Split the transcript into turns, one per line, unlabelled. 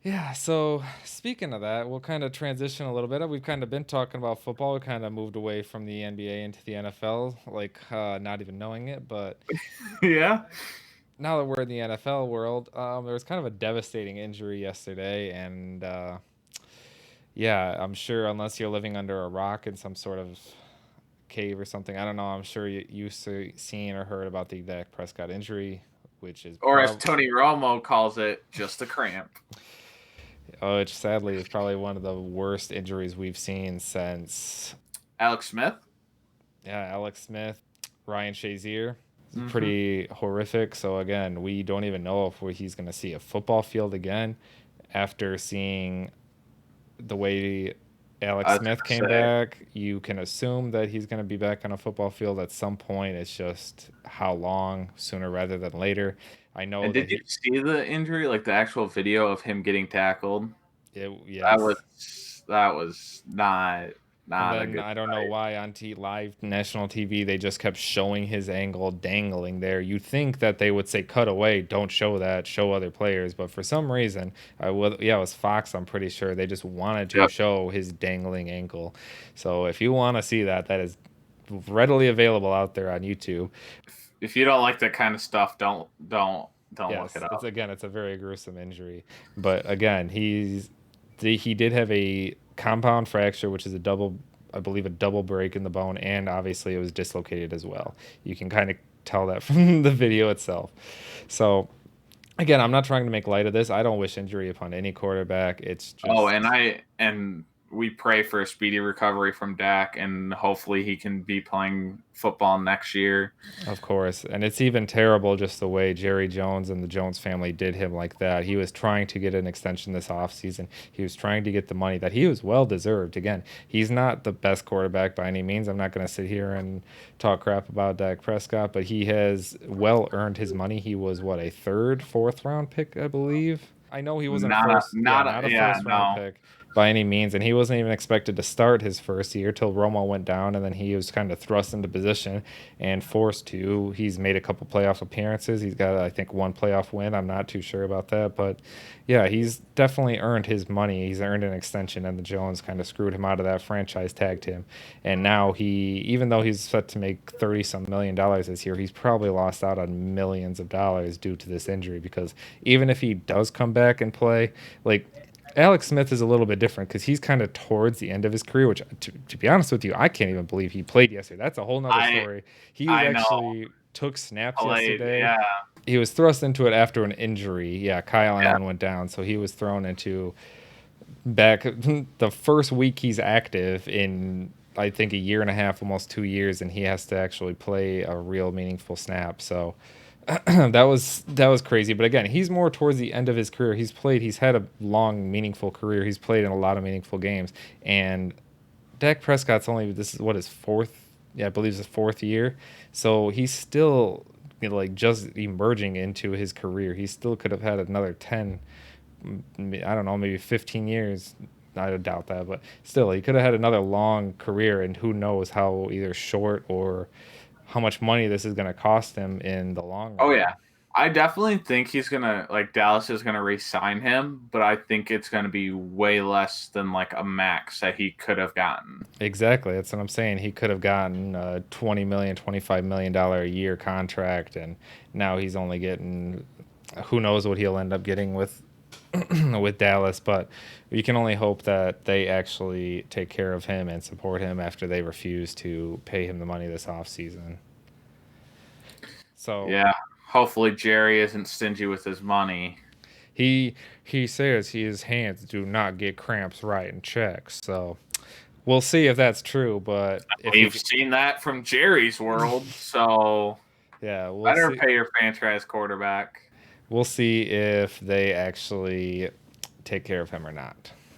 Yeah, so speaking of that, we'll kind of transition a little bit. We've kind of been talking about football. We kind of moved away from the NBA into the NFL, like not even knowing it. But
Yeah.
now that we're in the NFL world, there was kind of a devastating injury yesterday, and yeah, I'm sure unless you're living under a rock in some sort of cave or something, I don't know. I'm sure seen or heard about the Dak Prescott injury, which is
Or as Tony Romo calls it, just a cramp.
which sadly is probably one of the worst injuries we've seen since
Alex Smith.
Alex Smith, Ryan Shazier. It's
Mm-hmm.
pretty horrific. So again, we don't even know if he's going to see a football field again after seeing the way Alex
I was
Smith came
gonna say.
back. You can assume that he's going to be back on a football field at some point. It's just how long, sooner rather than later. I know
And
that
did you see the injury, like the actual video of him getting tackled? That
yes.
was that was
And
not a
then
good
I don't know
sight.
why on live national TV they just kept showing his ankle dangling there. You'd think that they would say cut away, don't show that, show other players, but for some reason, it was Fox. I'm pretty sure they just wanted to
Yep.
show his dangling ankle. So if you want to see that, that is readily available out there on YouTube.
If you don't like that kind of stuff, don't look it
Yes,
up.
it's a very gruesome injury, but again, he did have a compound fracture, which is I believe, a double break in the bone, and obviously it was dislocated as well. You can kind of tell that from the video itself. So again, I'm not trying to make light of this. I don't wish injury upon any quarterback. It's
Oh,
just
and we pray for a speedy recovery from Dak, and hopefully he can be playing football next year.
Of course. And it's even terrible just the way Jerry Jones and the Jones family did him like that. He was trying to get an extension this offseason. He was trying to get the money that he was well deserved. Again, he's not the best quarterback by any means. I'm not going to sit here and talk crap about Dak Prescott, but he has well earned his money. He was, what, a third, fourth round pick, I believe? I know he wasn't a first, yeah, not a
Yeah,
first round
no.
pick by any means, and he wasn't even expected to start his first year till Romo went down, and then he was kind of thrust into position and forced to. He's made a couple playoff appearances. He's got, I think, one playoff win. I'm not too sure about that, but yeah, he's definitely earned his money. He's earned an extension, and the Jones kind of screwed him out of that franchise, tagged him, and now even though he's set to make 30 some million this year, he's probably lost out on millions of dollars due to this injury because even if he does come back and play, like Alex Smith is a little bit different because he's kind of towards the end of his career, which, to be honest with you, I can't even believe he played yesterday. That's a whole nother
I
story. He was
I know.
actually took snaps
Played,
yesterday.
yeah,
He was thrust into it after an injury. Yeah, Kyle
yeah.
Allen went down, so he was thrown into back the first week he's active in, I think, a year and a half, almost 2 years, and he has to actually play a real meaningful snap. So that was crazy. But again, he's more towards the end of his career. He's had a long, meaningful career. He's played in a lot of meaningful games. And Dak Prescott's only, this is what, his fourth, yeah, I believe his fourth year. So he's still, like, just emerging into his career. He still could have had another 10, I don't know, maybe 15 years. I doubt that, but still, he could have had another long career, and who knows how either short or how much money this is going to cost him in the long
Oh
run.
yeah. I definitely think he's gonna like Dallas is gonna re-sign him, but I think it's gonna be way less than like a max that he could have gotten.
Exactly. That's what I'm saying. He could have gotten a 20 million, $25 million a year contract, and now he's only getting, who knows what he'll end up getting with with Dallas. But you can only hope that they actually take care of him and support him after they refuse to pay him the money this offseason. So
Yeah. Hopefully Jerry isn't stingy with his money.
he he says his hands do not get cramps writing checks. So we'll see if that's true. But if
We've
he,
seen that from Jerry's world, so
yeah, we'll
better
see.
pay your franchise quarterback.
We'll see if they actually take care of him or not.